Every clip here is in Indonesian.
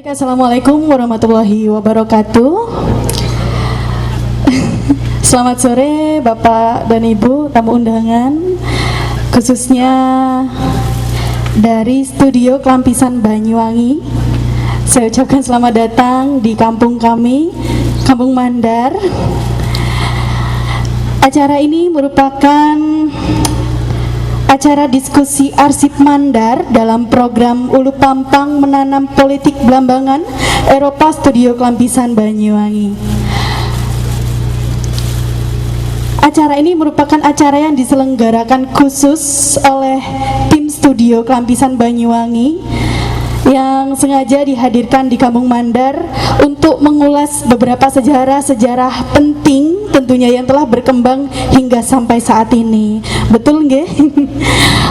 Baik, Assalamualaikum warahmatullahi wabarakatuh. Selamat sore Bapak dan Ibu tamu undangan, khususnya dari Studio Kelampisan Banyuwangi. Saya ucapkan selamat datang di kampung kami, Kampung Mandar. Acara ini merupakan acara diskusi arsip Mandar dalam program Ulu Pampang Menanam Politik Belambangan Eropa Studio Kelampisan Banyuwangi. Acara ini merupakan acara yang diselenggarakan khusus oleh tim Studio Kelampisan Banyuwangi yang sengaja dihadirkan di Kampung Mandar untuk mengulas beberapa sejarah-sejarah penting tentunya yang telah berkembang hingga sampai saat ini. Betul nggih?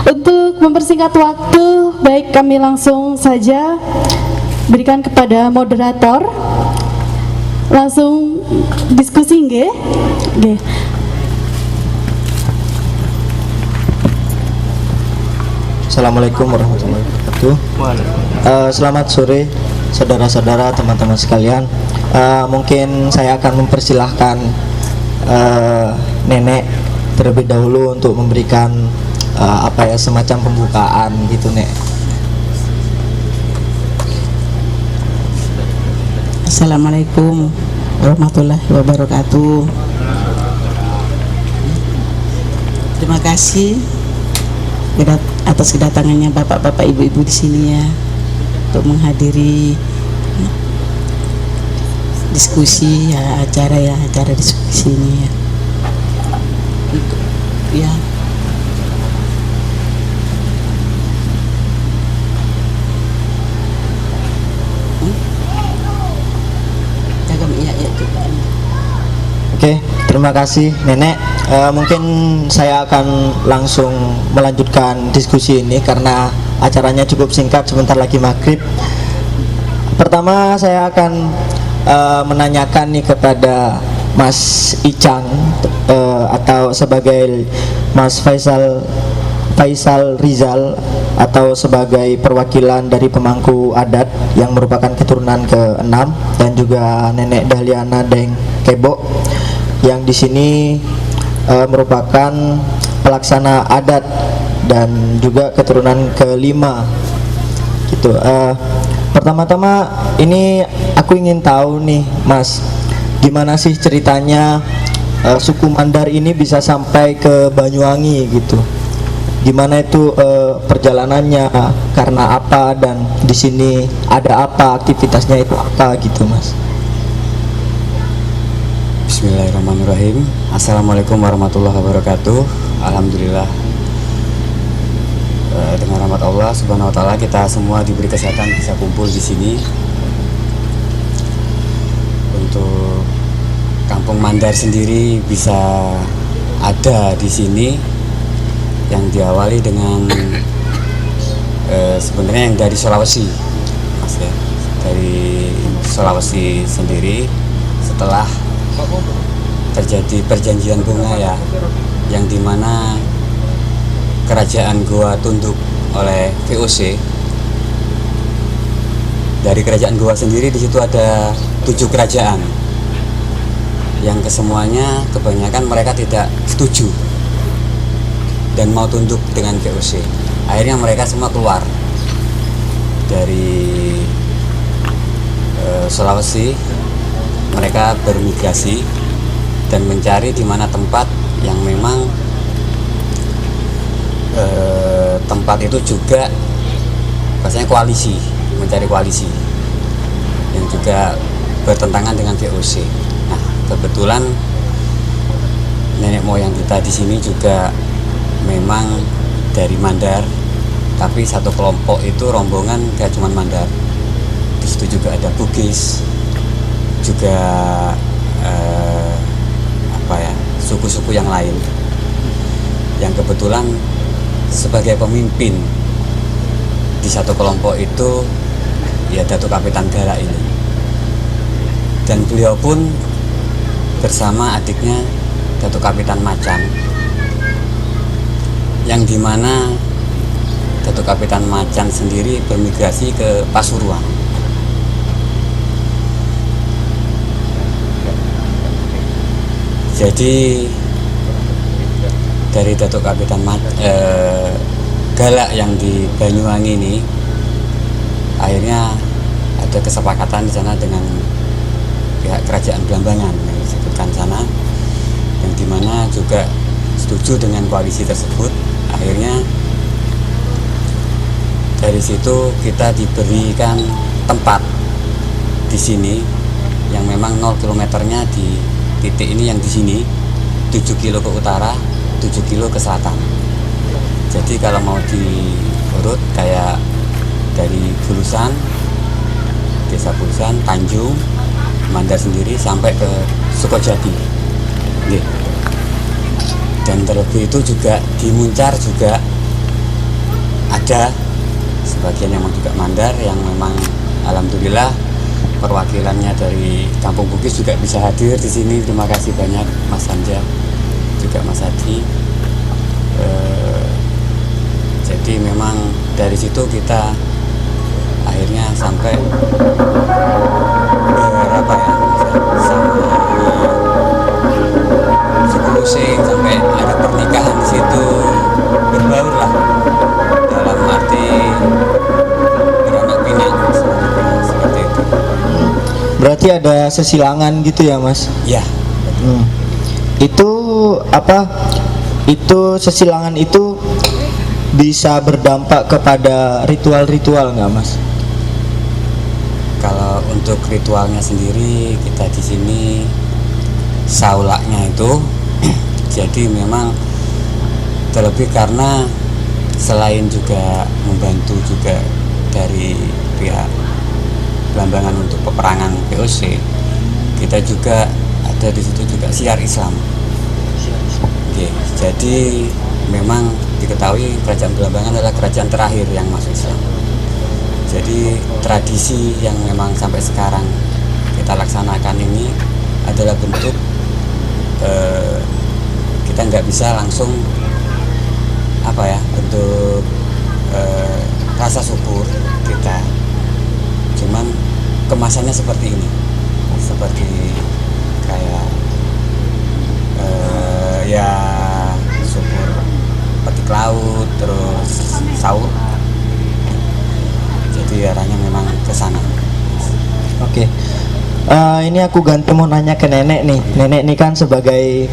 Untuk mempersingkat waktu, baik kami langsung saja berikan kepada moderator. Langsung diskusi nggih? Nggih. Assalamualaikum warahmatullahi wabarakatuh. Selamat sore saudara-saudara, teman-teman sekalian. Mungkin saya akan mempersilahkan Nenek terlebih dahulu untuk memberikan semacam pembukaan gitu, Nek. Assalamualaikum warahmatullahi wabarakatuh. Terima kasih atas kedatangannya bapak-bapak, ibu-ibu di sini ya, untuk menghadiri diskusi ya, acara diskusi ini ya. Ya. Oke, terima kasih Nenek. Mungkin saya akan langsung melanjutkan diskusi ini karena acaranya cukup singkat, sebentar lagi maghrib. Pertama saya akan menanyakan nih kepada Mas Icang atau sebagai Mas Faisal Rizal atau sebagai perwakilan dari pemangku adat yang merupakan keturunan ke-6, dan juga Nenek Dahliana Deng Kebo yang di sini merupakan pelaksana adat dan juga keturunan ke-5 gitu. Pertama-tama ini aku ingin tahu nih Mas, gimana sih ceritanya suku Mandar ini bisa sampai ke Banyuwangi gitu? Gimana itu perjalanannya, karena apa, dan di sini ada apa, aktivitasnya itu apa gitu Mas? Bismillahirrahmanirrahim. Assalamualaikum warahmatullahi wabarakatuh. Alhamdulillah, dengan rahmat Allah Subhanahu wa taala kita semua diberi kesehatan bisa kumpul di sini untuk Kampung Mandar sendiri bisa ada di sini, yang diawali dengan sebenarnya yang dari Sulawesi, Mas ya, dari Sulawesi sendiri setelah terjadi perjanjian bunga ya, yang dimana kerajaan Goa tunduk oleh VOC. Dari kerajaan Goa sendiri di situ ada 7 kerajaan yang kesemuanya kebanyakan mereka tidak setuju dan mau tunduk dengan VOC. Akhirnya mereka semua keluar dari Sulawesi. Mereka bermigrasi dan mencari di mana tempat yang memang tempat itu juga rasanya koalisi, mencari koalisi yang juga bertentangan dengan VOC. Nah, kebetulan nenek moyang kita di sini juga memang dari Mandar, tapi satu kelompok itu rombongan gak cuma Mandar. Di situ juga ada Bugis, juga suku-suku yang lain, yang kebetulan sebagai pemimpin di satu kelompok itu ya Datuk Kapitan Gala ini, dan beliau pun bersama adiknya Datuk Kapitan Macan, yang dimana Datuk Kapitan Macan sendiri bermigrasi ke Pasuruan. Jadi dari Datuk Kapitan Galak yang di Banyuwangi ini, akhirnya ada kesepakatan di sana dengan pihak kerajaan Blambangan yang disebutkan sana, yang dimana juga setuju dengan koalisi tersebut. Akhirnya dari situ kita diberikan tempat di sini yang memang 0 kilometernya di titik ini, yang di sini 7 kilo ke utara, 7 kilo ke selatan. Jadi kalau mau diurut kayak dari Bulusan, Desa Bulusan, Tanjung, Mandar sendiri sampai ke Sukojadi. Nggih. Dan terlebih itu juga di Muncar juga ada sebagian yang juga Mandar, yang memang alhamdulillah perwakilannya dari Kampung Bugis juga bisa hadir di sini. Terima kasih banyak Mas Hanja, juga Mas Hadi. Jadi memang dari situ kita akhirnya sampai berapa ya, sama suku Using, sampai ada pernikahan di situ, berbaur lah, dalam arti beranak pinak seperti itu. Berarti ada sesilangan gitu ya, Mas? Ya. Itu apa? Itu sesilangan itu bisa berdampak kepada ritual-ritual nggak, Mas? Kalau untuk ritualnya sendiri, kita di sini saulaknya itu jadi memang terlebih karena selain juga membantu juga dari pihak Blambangan untuk peperangan VOC, kita juga ada di situ juga siar Islam. Oke, jadi memang diketahui kerajaan Blambangan adalah kerajaan terakhir yang masuk Islam. Jadi tradisi yang memang sampai sekarang kita laksanakan ini adalah bentuk kita nggak bisa langsung apa ya, bentuk rasa syukur kita, cuman kemasannya seperti ini, seperti kayak ya syukur petik laut, terus sahur. Jadi arahnya memang ke sana. Oke. Ini aku ganti mau nanya ke nenek nih. Nenek nih kan sebagai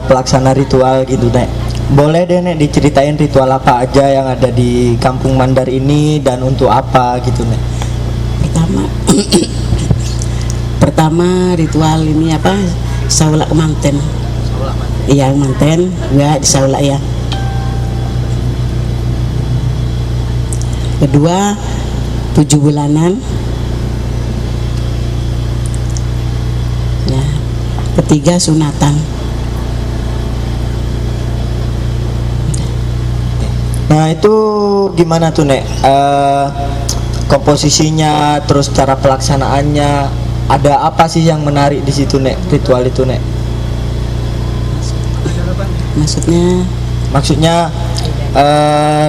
pelaksana ritual gitu, Nek. Boleh deh, Nek, diceritain ritual apa aja yang ada di Kampung Mandar ini dan untuk apa gitu, Nek? Pertama ritual ini apa? Saulak manten. Iya, manten, enggak disaulak ya. Kedua 7 bulanan. Ya. Ketiga sunatan. Nah itu gimana tuh, Nek? Komposisinya, terus cara pelaksanaannya, ada apa sih yang menarik di situ, Nek? Ritual itu, Nek? Maksudnya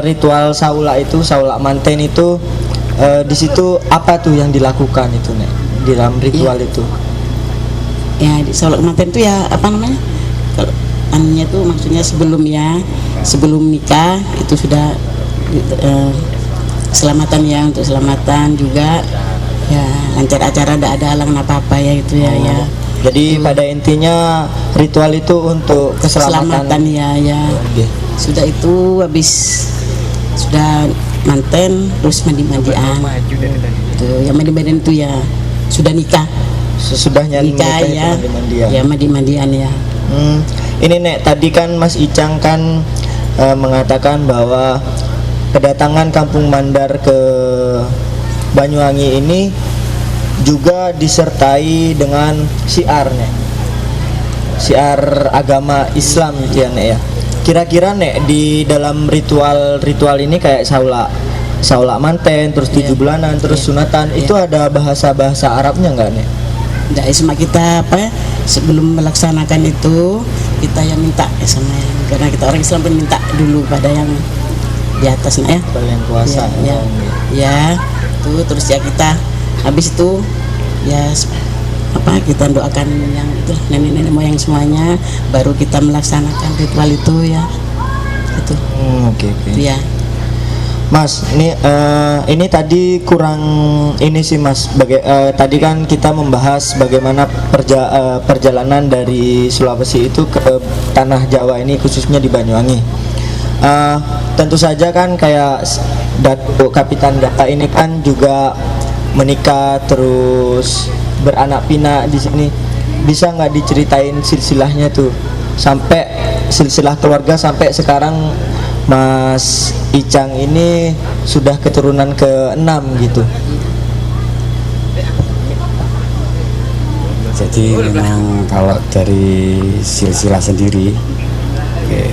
ritual saulak itu, saulak manten itu, di situ apa tuh yang dilakukan itu, Nek, di dalam ritual itu? Ya, di saulak manten itu ya apa namanya? Kalau anunya tuh maksudnya sebelum nikah itu sudah selamatan ya, untuk selamatan juga ya, lancar acara, tidak ada halangan apa-apa ya itu ya. Ya. Jadi pada intinya ritual itu untuk keselamatan ya. Okay. Sudah itu habis sudah manten terus mandi-mandian. Itu yang mandi-mandian itu ya sudah nikah. Sesudahnya nikah ya. Mandi-mandian. Ya mandi-mandian ya. Ini, Nek, tadi kan Mas Icang kan mengatakan bahwa kedatangan Kampung Mandar ke Banyuwangi ini juga disertai dengan syiarnya, syiar agama Islam gitu ya, Nek ya. Kira-kira, Nek, di dalam ritual ini kayak saulak manten, terus 7 bulanan, terus sunatan, itu ada bahasa Arabnya nggak, Nek? Nggak, cuma kita apa ya, sebelum melaksanakan itu kita yang minta sama yang, karena kita orang Islam pun minta dulu pada yang di atas, Nek ya. Kalian puasa ya, tuh terus ya kita habis itu ya kita doakan yang itulah nenek-nenek moyang semuanya, baru kita melaksanakan ritual itu ya. Itu. Oke. Ya. Mas, ini tadi kurang ini sih Mas. Tadi kan kita membahas bagaimana perjalanan dari Sulawesi itu ke tanah Jawa ini, khususnya di Banyuwangi. Tentu saja kan kayak Kapitan Gata ini kan juga menikah terus beranak pinak di sini. Bisa nggak diceritain silsilahnya tuh sampai silsilah keluarga sampai sekarang Mas Icang ini sudah keturunan ke-6 gitu. Jadi memang kalau dari silsilah sendiri, oke.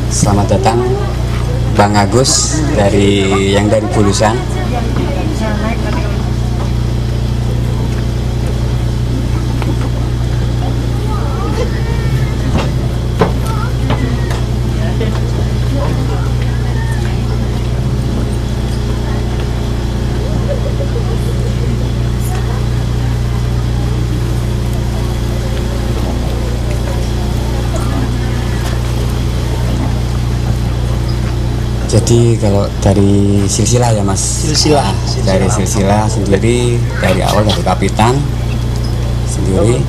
Selamat datang Bang Agus dari Bulusan. Jadi kalau dari silsilah ya Mas. Silsilah. Dari silsilah sendiri dari awal dari Kapitan sendiri.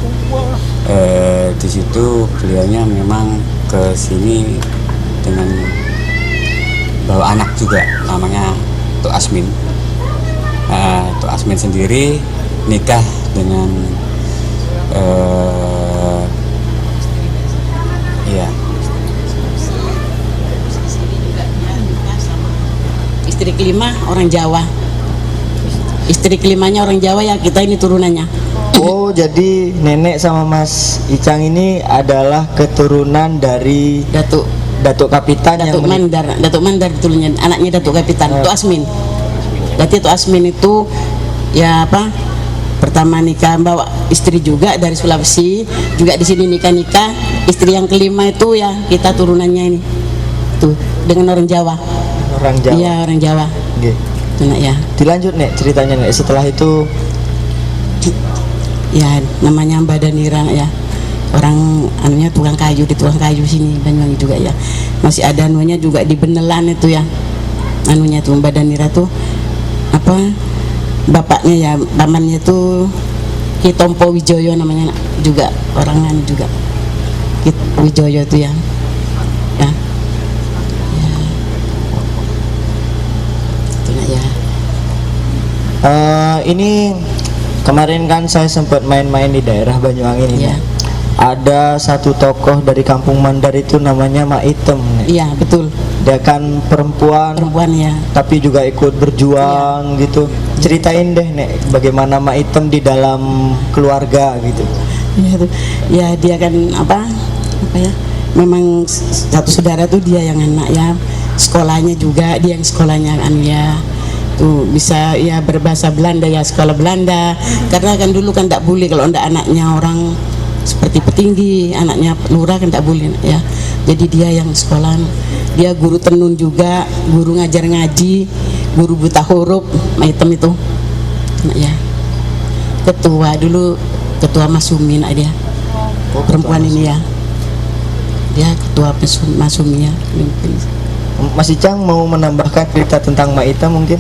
Di situ beliaunya memang ke sini dengan bawa anak juga, namanya Tuk Asmin. Tuk Asmin sendiri nikah dengan Istri kelima orang Jawa. Istri kelimanya orang Jawa ya, kita ini turunannya. Oh, jadi nenek sama Mas Icang ini adalah keturunan dari Datuk Kapitan Datuk Mandar turunnya, anaknya Datuk Kapitan, Tuk Asmin. Berarti Tuk Asmin itu ya pertama nikah bawa istri juga dari Sulawesi, juga di sini nikah. Istri yang kelima itu ya kita turunannya ini. Tuh, dengan orang Jawa. Orang Jawa. Iya, orang Jawa. Oke. Nak ya. Dilanjut Nek ceritanya Nek, setelah itu ya namanya Mbak Danira ya. Orang anunya tukang kayu, di tukang kayu sini Banyuwangi juga ya. Masih ada anunya juga di Benelan itu ya. Anunya tuh Mbak Danira tuh bapaknya ya, pamannya tuh Ki Tompo Wijoyo namanya juga, orang anu juga. Ki Wijoyo itu ya. Ya. Ya. Ini kemarin kan saya sempat main-main di daerah Banyuwangi ini. Ya. Ada satu tokoh dari Kampung Mandar itu namanya Mak Item. Iya, betul. Dia kan perempuan Ya. tapi juga ikut berjuang gitu. Ceritain deh Nek, bagaimana Mak Item di dalam keluarga gitu. Iya tuh. Ya dia kan apa ya? Memang satu saudara tuh dia yang anak ya. Sekolahnya juga dia yang sekolahnya ya. Tuh bisa ya berbahasa Belanda ya, sekolah Belanda. Karena kan dulu kan tidak boleh kalau ndak anaknya orang seperti petinggi, anaknya lurah kan tidak boleh ya. Jadi dia yang sekolah, dia guru tenun juga, guru ngajar ngaji, guru buta huruf, item itu ya. Ketua dulu, ketua Masumi nak dia. Perempuan ini ya. Dia ketua Masumi ya. Mas Icang mau menambahkan cerita tentang Mak Item mungkin?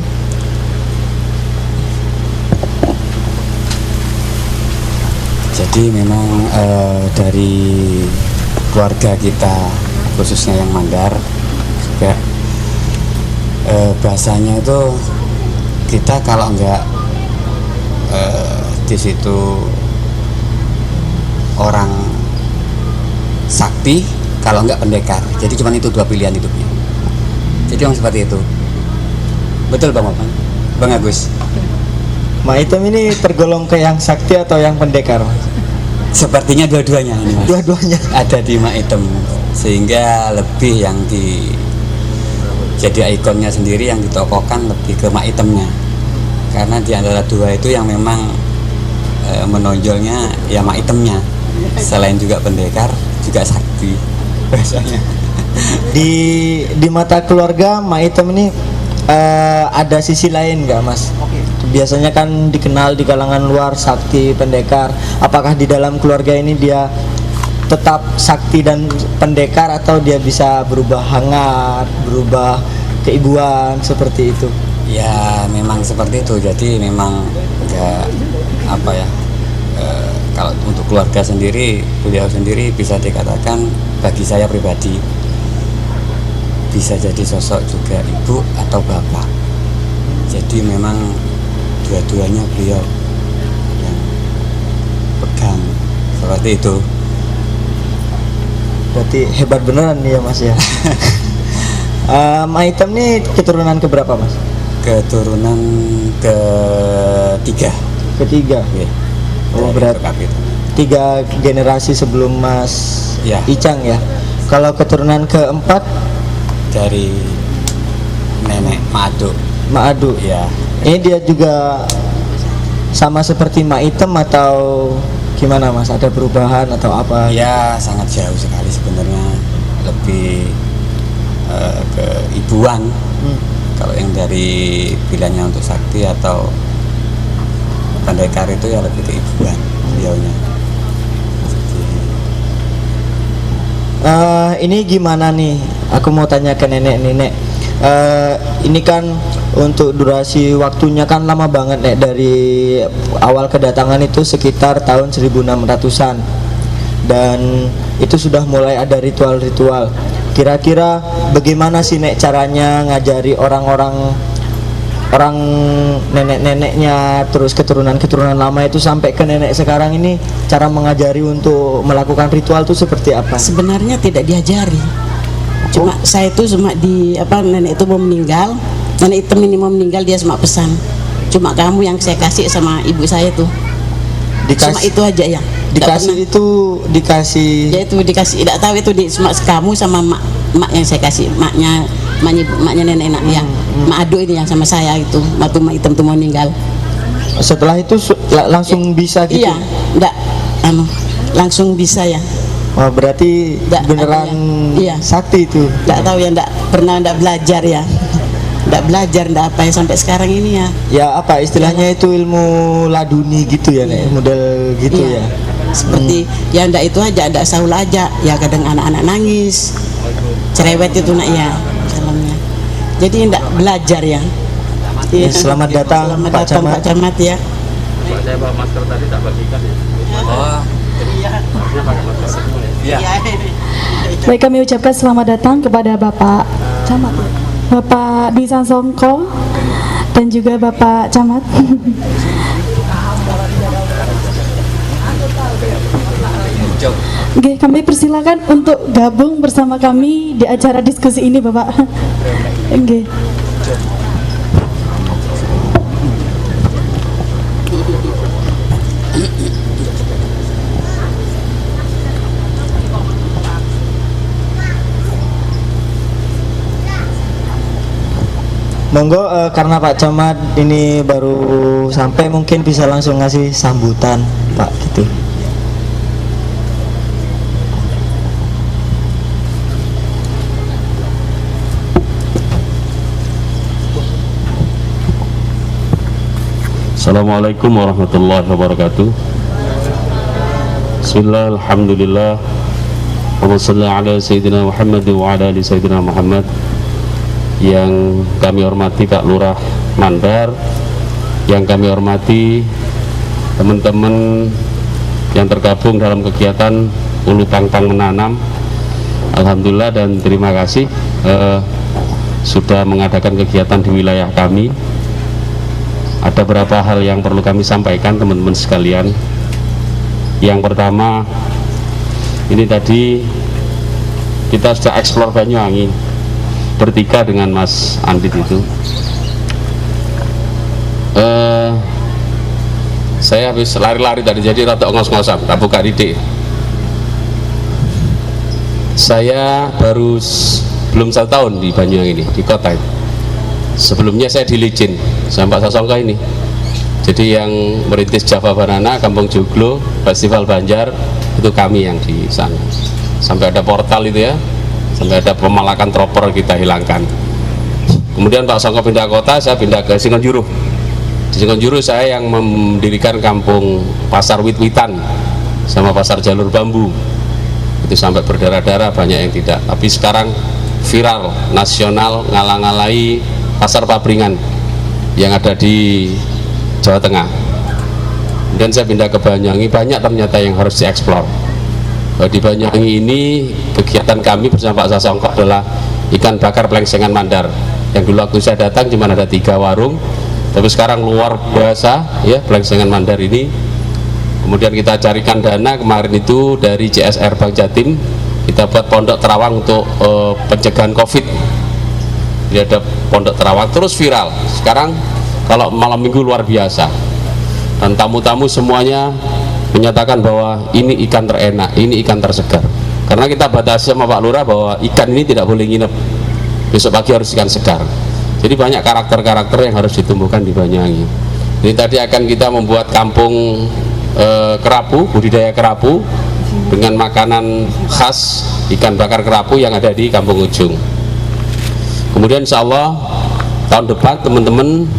Jadi memang dari keluarga kita khususnya yang Mandar juga bahasanya itu kita kalau enggak di situ orang sakti, kalau enggak pendekar. Jadi cuma itu dua pilihan hidupnya. Jadi memang seperti itu. Betul Bang Opan? Bang Agus? Mak Item ini tergolong ke yang sakti atau yang pendekar? Sepertinya dua-duanya ini Mas. Dua-duanya Ada di Mak Item, sehingga lebih yang jadi ikonnya sendiri yang ditokohkan lebih ke Mak Itemnya. Karena di antara dua itu yang memang menonjolnya ya Mak Itemnya. Selain juga pendekar, juga sakti bahasanya. di mata keluarga Mak Item ini ada sisi lain nggak Mas? Biasanya kan dikenal di kalangan luar sakti pendekar. Apakah di dalam keluarga ini dia tetap sakti dan pendekar atau dia bisa berubah hangat, berubah keibuan seperti itu? Ya memang seperti itu. Jadi memang nggak apa ya. Kalau untuk keluarga sendiri, beliau sendiri bisa dikatakan bagi saya pribadi bisa jadi sosok juga ibu atau bapak. Jadi memang dua-duanya beliau yang pegang seperti itu. Berarti hebat beneran nih ya Mas ya. Maitem nih keturunan keberapa Mas? Keturunan ketiga. Ketiga. Oke. Oh, Dari berat. kakak itu. 3 generasi sebelum Mas Ya. Icang ya. Kalau keturunan keempat Dari nenek Madu. Mak Adu. Ya. Ini dia juga sama seperti Mak Item atau gimana Mas? Ada perubahan atau apa? Ya sangat jauh sekali sebenarnya, lebih ke ibuan. Kalau yang dari pilihannya untuk sakti atau pendekar itu ya lebih ke ibuan beliaunya. Ini gimana nih? Aku mau tanya ke nenek. Ini kan untuk durasi waktunya kan lama banget Nek, dari awal kedatangan itu sekitar tahun 1600-an dan itu sudah mulai ada ritual-ritual. Kira-kira bagaimana sih Nek caranya ngajari orang nenek-neneknya terus keturunan-keturunan lama itu sampai ke nenek sekarang ini, cara mengajari untuk melakukan ritual itu seperti apa? Sebenarnya tidak diajari. Cuma saya itu cuma nenek itu mau meninggal, nenek Item ini mau meninggal, dia cuma pesan. Cuma kamu yang saya kasih sama ibu saya tuh. Cuma itu aja ya. Dikasih itu dikasih. Ya itu dikasih, tidak tahu itu cuma kamu sama mak yang saya kasih, maknya nenek ya. Mak Ado ini yang sama saya itu, waktu Mak Item tuh mau meninggal. Setelah itu langsung bisa gitu. Iya, enggak langsung bisa ya. Wah, berarti Nggak beneran ada iya. sakti itu. Enggak tahu ya, enggak pernah belajar ya. Enggak belajar, enggak apa ya sampai sekarang ini ya. Ya apa istilahnya itu ilmu laduni gitu ya Nek, model gitu Iya. ya. Seperti ya ndak itu aja, ndak saul aja. Ya kadang anak-anak nangis, cerewet itu nak ya salamnya. Jadi ndak belajar ya. Ya, selamat datang, Selamat Pak datang Camat. Pak Camat ya. Saya bawa masker tadi tak bagikan ya. Oh, Harusnya pakai masker semua ya. iya. Baik, kami ucapkan selamat datang kepada Bapak Camat, Bapak Dwi Sansongko, dan juga Bapak Camat. Oke, kami persilakan untuk gabung bersama kami di acara diskusi ini, Bapak. Oke. Monggo karena Pak Camat ini baru sampai, mungkin bisa langsung ngasih sambutan Pak gitu. Assalamualaikum warahmatullahi wabarakatuh. Bismillah, alhamdulillah. Wa salli ala sayyidina Muhammad wa ala ali sayyidina Muhammad. Yang kami hormati Pak Lurah Mandar, yang kami hormati teman-teman yang tergabung dalam kegiatan Ulu Tangtang Menanam. Alhamdulillah dan terima kasih sudah mengadakan kegiatan di wilayah kami. Ada beberapa hal yang perlu kami sampaikan teman-teman sekalian. Yang pertama, ini tadi kita sudah eksplor Banyuwangi bertiga dengan Mas Andit itu. Saya habis lari-lari tadi, jadi rada ngos-ngosan, tak buka didik. Saya baru belum 1 tahun di Banyuwangi ini, di kota ini. Sebelumnya saya di Licin, sampai Sasongka ini. Jadi yang merintis Java Banana, Kampung Joglo, Festival Banjar, itu kami yang di sana. Sampai ada portal itu ya, sampai ada pemalakan troper kita hilangkan. Kemudian Pak Songko pindah kota, saya pindah ke Singonjuruh. Di Singonjuruh saya yang mendirikan kampung pasar wit-witan sama pasar jalur bambu. Itu sampai berdarah-darah, banyak yang tidak. Tapi sekarang viral nasional, ngalang-ngalai pasar Papringan yang ada di Jawa Tengah. Dan saya pindah ke Banyuwangi, banyak ternyata yang harus dieksplor. Di Banyuwangi ini kegiatan kami bersama Pak Sasongko adalah ikan bakar pelengsengan mandar. Yang dulu waktu saya datang cuma ada 3 warung, tapi sekarang luar biasa ya pelengsengan mandar ini. Kemudian kita carikan dana kemarin itu dari CSR Bank Jatim, kita buat pondok terawang untuk pencegahan COVID. Jadi ada pondok terawang terus viral. Sekarang kalau malam minggu luar biasa, dan tamu-tamu semuanya menyatakan bahwa ini ikan terenak, ini ikan tersegar. Karena kita batasi sama Pak Lurah bahwa ikan ini tidak boleh nginep, besok pagi harus ikan segar. Jadi banyak karakter-karakter yang harus ditumbuhkan di Banyuwangi. Ini tadi akan kita membuat kampung kerapu, budidaya kerapu dengan makanan khas ikan bakar kerapu yang ada di Kampung Ujung. Kemudian insya Allah tahun depan teman-teman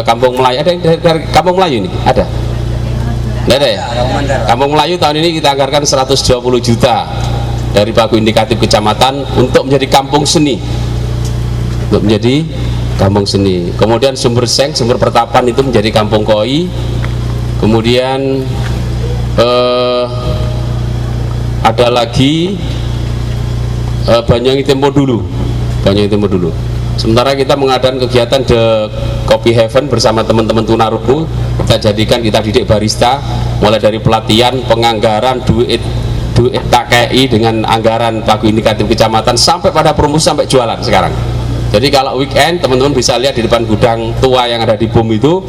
Kampung Melayu, ada yang dari Kampung Melayu ini? Ada? Nggak ada ya? Kampung Melayu tahun ini kita anggarkan 120 juta dari Pagu Indikatif Kecamatan untuk menjadi kampung seni, untuk menjadi kampung seni. Kemudian Sumber Seng, Sumber Pertapan itu menjadi kampung koi. Kemudian ada lagi Banyuwangi Tempo Dulu, Banyuwangi Tempo Dulu. Sementara kita mengadakan kegiatan The Coffee Heaven bersama teman-teman tunarungu. Kita jadikan, kita didik barista mulai dari pelatihan, penganggaran, duit TKI dengan anggaran Pagu Indikatif Kecamatan sampai pada promosi sampai jualan sekarang. Jadi kalau weekend teman-teman bisa lihat di depan gudang tua yang ada di BUM itu,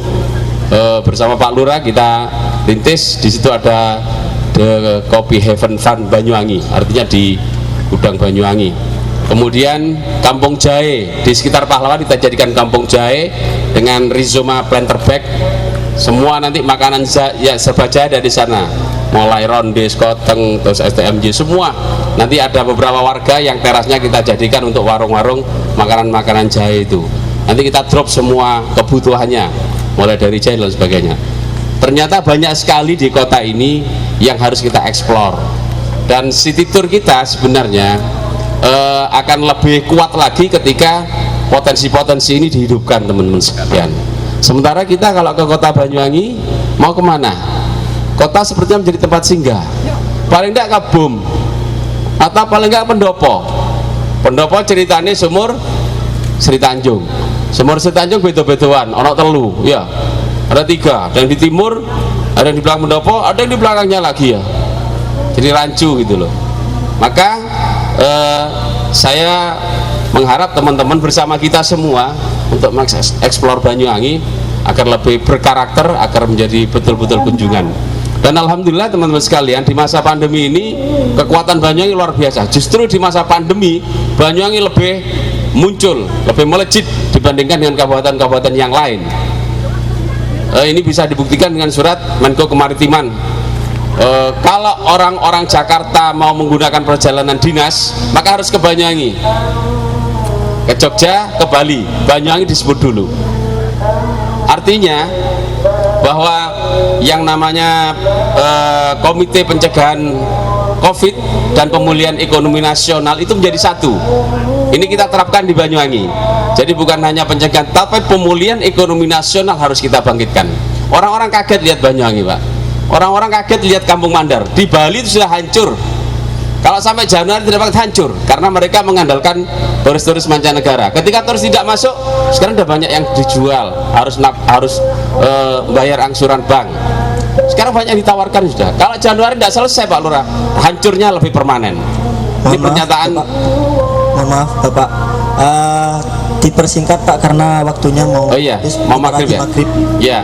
bersama Pak Lurah kita rintis. Di situ ada The Coffee Heaven Fund Banyuwangi, artinya di gudang Banyuwangi. Kemudian Kampung Jahe di sekitar Pahlawan kita jadikan kampung jahe dengan rhizoma planter bag. Semua nanti makanan ya serba jahe ada di sana, mulai ronde, skoteng, terus STMJ, semua. Nanti ada beberapa warga yang terasnya kita jadikan untuk warung-warung makanan-makanan jahe itu. Nanti kita drop semua kebutuhannya, mulai dari jahe dan sebagainya. Ternyata banyak sekali di kota ini yang harus kita eksplor. Dan city tour kita sebenarnya akan lebih kuat lagi ketika potensi-potensi ini dihidupkan, teman-teman sekalian. Sementara kita kalau ke kota Banyuwangi mau kemana? Kota sepertinya menjadi tempat singgah. Paling tidak ke BUM atau paling tidak Pendopo. Pendopo ceritanya Sumur Sri Tanjung. Sumur Sri Tanjung beda-bedaan, ono telu, ya. Ada 3, ada yang di timur, ada yang di belakang Pendopo, ada yang di belakangnya lagi ya. Jadi rancu gitu loh. Maka saya mengharap teman-teman bersama kita semua untuk mengeksplor Banyuwangi agar lebih berkarakter, agar menjadi betul-betul kunjungan. Dan alhamdulillah teman-teman sekalian, di masa pandemi ini kekuatan Banyuwangi luar biasa. Justru di masa pandemi Banyuwangi lebih muncul, lebih melejit dibandingkan dengan kabupaten-kabupaten yang lain. Ini bisa dibuktikan dengan surat Menko Kemaritiman. Kalau orang-orang Jakarta mau menggunakan perjalanan dinas, maka harus ke Banyuwangi. Ke Jogja, ke Bali, Banyuwangi disebut dulu. Artinya bahwa yang namanya Komite Pencegahan COVID dan Pemulihan Ekonomi Nasional itu menjadi satu. Ini kita terapkan di Banyuwangi. Jadi bukan hanya pencegahan, tapi pemulihan ekonomi nasional harus kita bangkitkan. Orang-orang kaget lihat Banyuwangi, Pak. Orang-orang kaget lihat Kampung Mandar. Di Bali itu sudah hancur. Kalau sampai Januari tidak akan hancur karena mereka mengandalkan turis-turis mancanegara. Ketika turis tidak masuk, sekarang sudah banyak yang dijual, harus bayar angsuran bank. Sekarang banyak yang ditawarkan sudah. Kalau Januari tidak selesai Pak Lurah, hancurnya lebih permanen. Ini pernyataan. Mohon maaf Bapak, dipersingkat Pak karena waktunya mau. Oh iya, mau maghrib ya. Ya.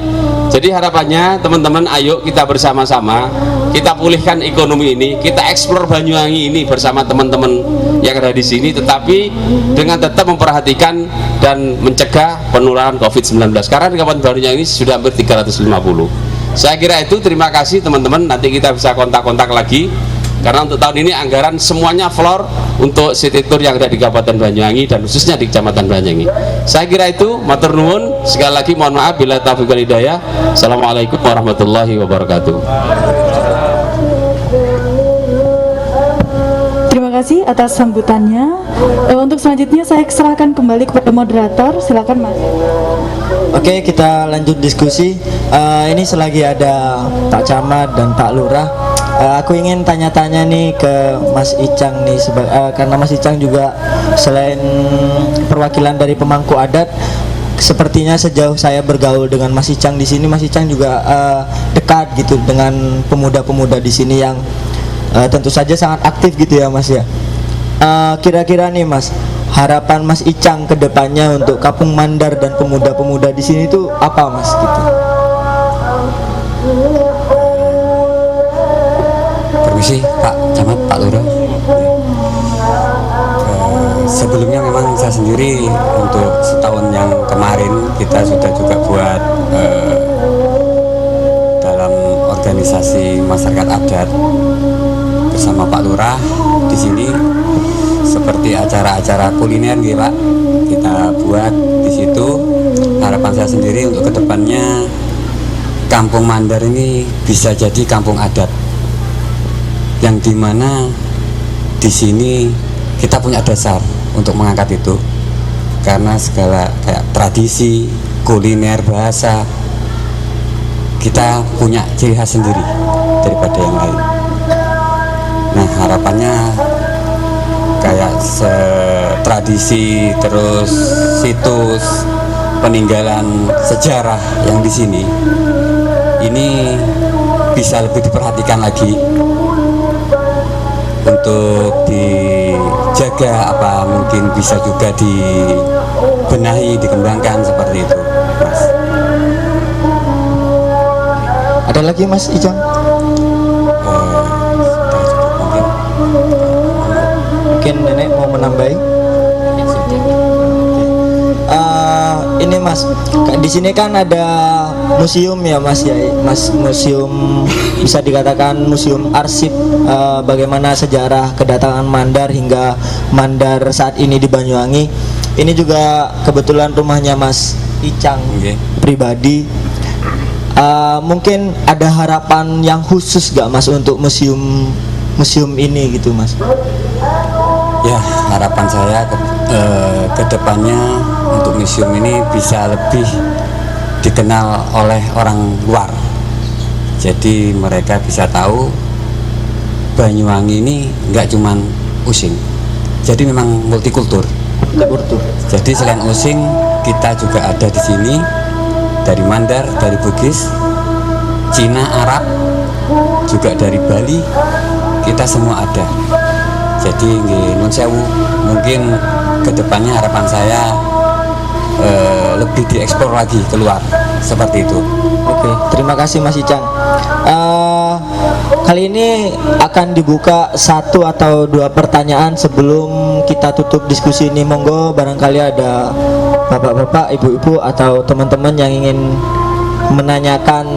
Jadi harapannya teman-teman, ayo kita bersama-sama kita pulihkan ekonomi ini, kita eksplor Banyuwangi ini bersama teman-teman yang ada di sini, tetapi dengan tetap memperhatikan dan mencegah penularan COVID-19. Karena di Kabupaten Banyuwangi ini sudah hampir 350. Saya kira itu. Terima kasih teman-teman. Nanti kita bisa kontak-kontak lagi karena untuk tahun ini anggaran semuanya floor untuk city tour yang ada di Kabupaten Banyuwangi dan khususnya di Kecamatan Banyuwangi. Saya kira itu, matur nuwun. Sekali lagi mohon maaf bila taufiq wal hidayah. Assalamualaikum warahmatullahi wabarakatuh. Terima kasih atas sambutannya. Untuk selanjutnya saya serahkan kembali kepada moderator. Silakan Mas. Oke, kita lanjut diskusi. Ini selagi ada Pak Camat dan Pak Lurah, aku ingin tanya-tanya nih ke Mas Icang nih, karena Mas Icang juga selain perwakilan dari pemangku adat, sepertinya sejauh saya bergaul dengan Mas Icang di sini, Mas Icang juga dekat gitu dengan pemuda-pemuda di sini yang tentu saja sangat aktif gitu ya Mas ya. Kira-kira nih Mas, harapan Mas Icang ke depannya untuk Kampung Mandar dan pemuda-pemuda di sini itu apa Mas gitu? Permisi Pak Camat, Pak Lurah. Sebelumnya memang saya sendiri untuk setahun yang kemarin kita sudah juga buat dalam organisasi masyarakat adat bersama Pak Lurah di sini, seperti acara-acara kuliner gitu Pak, kita buat di situ. Harapan saya sendiri untuk kedepannya Kampung Mandar ini bisa jadi kampung adat, yang dimana di sini kita punya dasar untuk mengangkat itu, karena segala kayak tradisi, kuliner, bahasa, kita punya ciri khas sendiri daripada yang lain. Nah harapannya kayak tradisi, terus situs peninggalan sejarah yang di sini ini bisa lebih diperhatikan lagi untuk dijaga, apa mungkin bisa juga dibenahi, dikembangkan seperti itu Mas. Ada lagi Mas Icang? Mungkin nenek mau menambahi? Ini Mas, di sini kan ada museum ya Mas ya, Mas, museum bisa dikatakan museum arsip bagaimana sejarah kedatangan Mandar hingga Mandar saat ini di Banyuwangi. Ini juga kebetulan rumahnya Mas Icang pribadi. Mungkin ada harapan yang khusus gak Mas untuk museum ini gitu Mas? Ya, harapan saya ke depannya untuk museum ini bisa lebih dikenal oleh orang luar. Jadi mereka bisa tahu Banyuwangi ini nggak cuman Using. Jadi memang multikultur. Jadi selain Using, kita juga ada di sini dari Mandar, dari Bugis, Cina, Arab, juga dari Bali, kita semua ada. Jadi nun sewu, mungkin kedepannya harapan saya lebih dieksplor lagi keluar seperti itu. Oke, terima kasih Mas Icang. Kali ini akan dibuka 1 atau 2 pertanyaan sebelum kita tutup diskusi ini. Monggo barangkali ada bapak-bapak, ibu-ibu atau teman-teman yang ingin menanyakan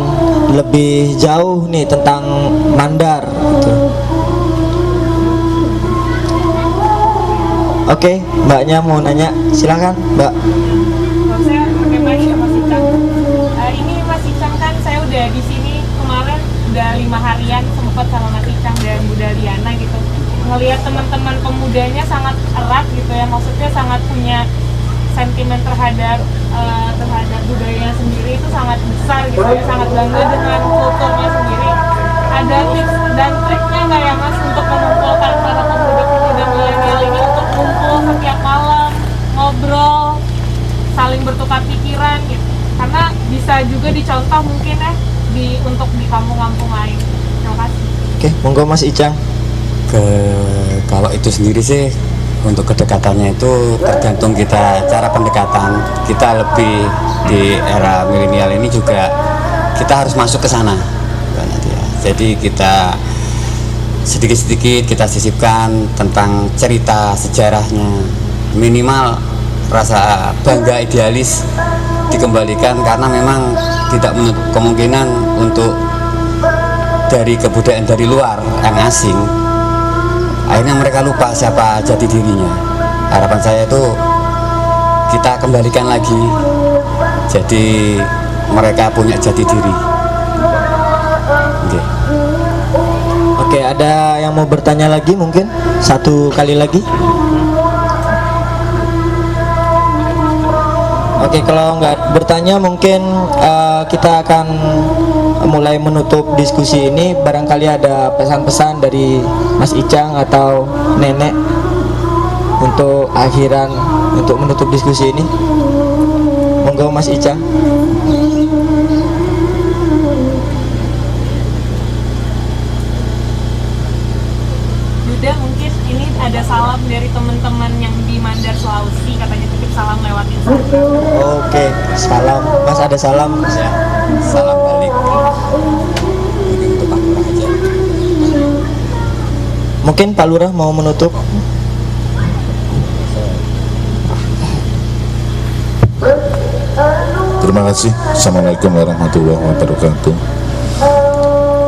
lebih jauh nih tentang Mandar gitu. Oke, mbaknya mau nanya, silakan mbak. Saya pakai mic ya Mas Icang. Ini Mas Icang kan saya udah di sini kemarin udah 5 harian sempat sama Mas Icang dan Bu Daliana gitu. Ngelihat teman-teman pemudanya sangat erat gitu ya, maksudnya sangat punya sentimen terhadap budayanya sendiri itu sangat besar gitu ya, sangat bangga dengan kulturnya sendiri. Ada tips dan triknya nggak ya Mas untuk mengumpulkan para pemuda-pemuda milenial ini untuk kumpul setiap malam, ngobrol, saling bertukar pikiran gitu, karena bisa juga dicontoh mungkin ya untuk di kampung-kampung lain. Terima kasih. Oke, monggo Mas Icang. Kalau itu sendiri sih untuk kedekatannya itu tergantung kita, cara pendekatan kita lebih di era milenial ini juga kita harus masuk ke sana. Jadi kita sedikit-sedikit kita sisipkan tentang cerita sejarahnya, minimal rasa bangga idealis dikembalikan, karena memang tidak menutup kemungkinan untuk dari kebudayaan dari luar yang asing akhirnya mereka lupa siapa jati dirinya. Harapan saya itu kita kembalikan lagi, jadi mereka punya jati diri. Oke. Oke, ada yang mau bertanya lagi mungkin? Satu kali lagi. Oke, kalau nggak bertanya mungkin kita akan mulai menutup diskusi ini. Barangkali ada pesan-pesan dari Mas Icang atau Nenek untuk akhiran, untuk menutup diskusi ini. Monggo Mas Icang. Yuda, mungkin ini ada salam dari teman-teman yang di Mandar Sulawesi, katanya titip salam lewat Instagram. Oke, salam. Mas ada salam Mas ya? Salam balik. Mungkin untuk Pak Lurah aja. Mungkin Pak Lurah mau menutup. Terima kasih. Assalamualaikum warahmatullahi wabarakatuh.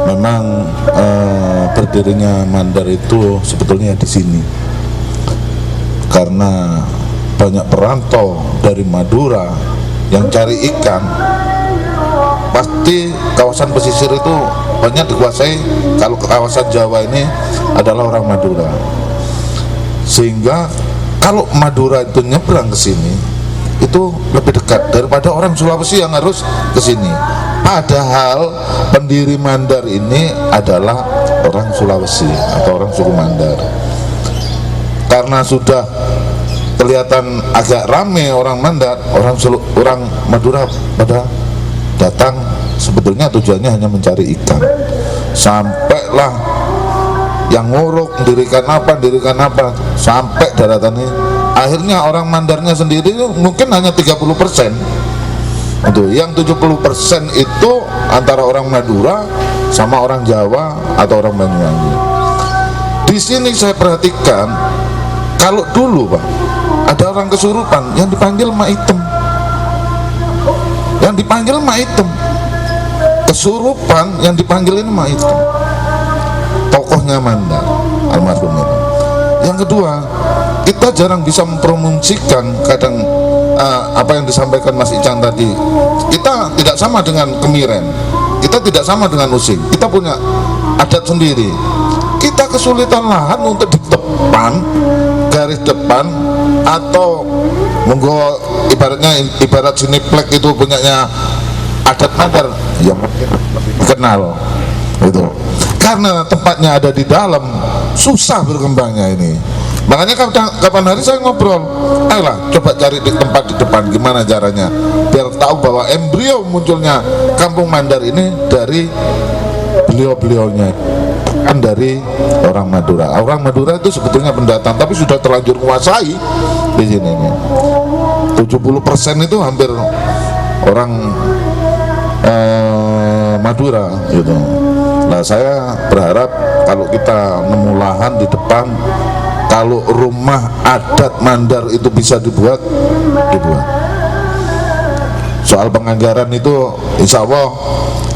Memang berdirinya Mandar itu sebetulnya di sini karena banyak perantau dari Madura yang cari ikan. Pasti kawasan pesisir itu banyak dikuasai. Kalau kawasan Jawa ini adalah orang Madura, sehingga kalau Madura itu nyebrang ke sini itu lebih dekat daripada orang Sulawesi yang harus ke sini. Padahal pendiri Mandar ini adalah orang Sulawesi atau orang suku Mandar. Karena sudah kelihatan agak rame orang Mandar, orang Madura pada datang, sebetulnya tujuannya hanya mencari ikan. Sampailah yang nguruk dirikan apa sampai daratan ini. Akhirnya orang Mandarnya sendiri mungkin hanya 30%. Itu yang 70% itu antara orang Madura sama orang Jawa atau orang Banyuwangi. Di sini saya perhatikan, kalau dulu Pak ada orang kesurupan yang dipanggil Mak Item, kesurupan yang dipanggilin Mak Item, tokohnya Mandar almarhum itu. Yang kedua, kita jarang bisa mempromosikan kadang apa yang disampaikan Mas Icang tadi. Kita tidak sama dengan Kemiren, kita tidak sama dengan Using, kita punya adat sendiri. Kita kesulitan lahan untuk di depan, garis depan, atau monggo ibarat siniplek itu punyanya adat Mandar, ya mungkin lebih dikenal itu. Karena tempatnya ada di dalam, susah berkembangnya ini. Makanya kapan hari saya ngobrol, ayolah coba cari di tempat di depan, gimana caranya biar tahu bahwa embrio munculnya Kampung Mandar ini dari beliau-beliaunya, kan dari orang Madura. Orang Madura itu sebetulnya pendatang, tapi sudah terlanjur menguasai di sini. 70% itu hampir orang Madura gitu. Nah, saya berharap kalau kita nemu lahan di depan, kalau rumah adat Mandar itu bisa dibuat. Soal penganggaran itu insya Allah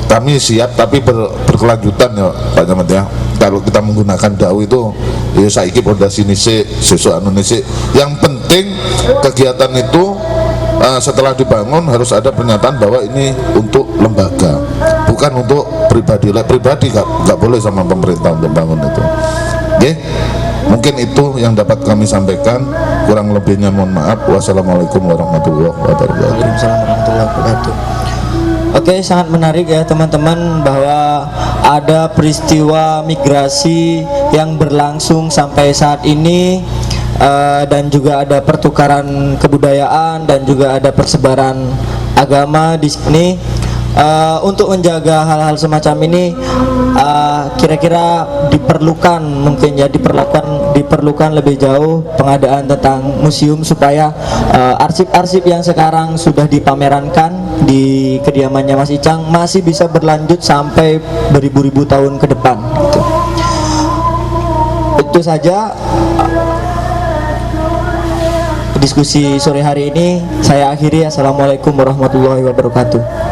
kami siap, tapi berkelanjutan ya Pak Camat ya. Kalau kita menggunakan dau itu ya saiki pondasi nisik, sesuk anu nisik. Yang penting kegiatan itu setelah dibangun harus ada pernyataan bahwa ini untuk lembaga, bukan untuk pribadi. Pribadi nggak boleh sama pemerintah untuk bangun itu. Oke? Mungkin itu yang dapat kami sampaikan, kurang lebihnya mohon maaf. Wassalamualaikum warahmatullahi wabarakatuh. Waalaikumsalam warahmatullahi wabarakatuh. Oke, sangat menarik ya teman-teman bahwa ada peristiwa migrasi yang berlangsung sampai saat ini, dan juga ada pertukaran kebudayaan dan juga ada persebaran agama di sini. Untuk menjaga hal-hal semacam ini kira-kira diperlukan mungkin ya diperlukan lebih jauh pengadaan tentang museum supaya arsip-arsip yang sekarang sudah dipamerankan di kediamannya Mas Icang masih bisa berlanjut sampai beribu-ribu tahun ke depan gitu. Itu saja diskusi sore hari ini saya akhiri. Assalamualaikum warahmatullahi wabarakatuh.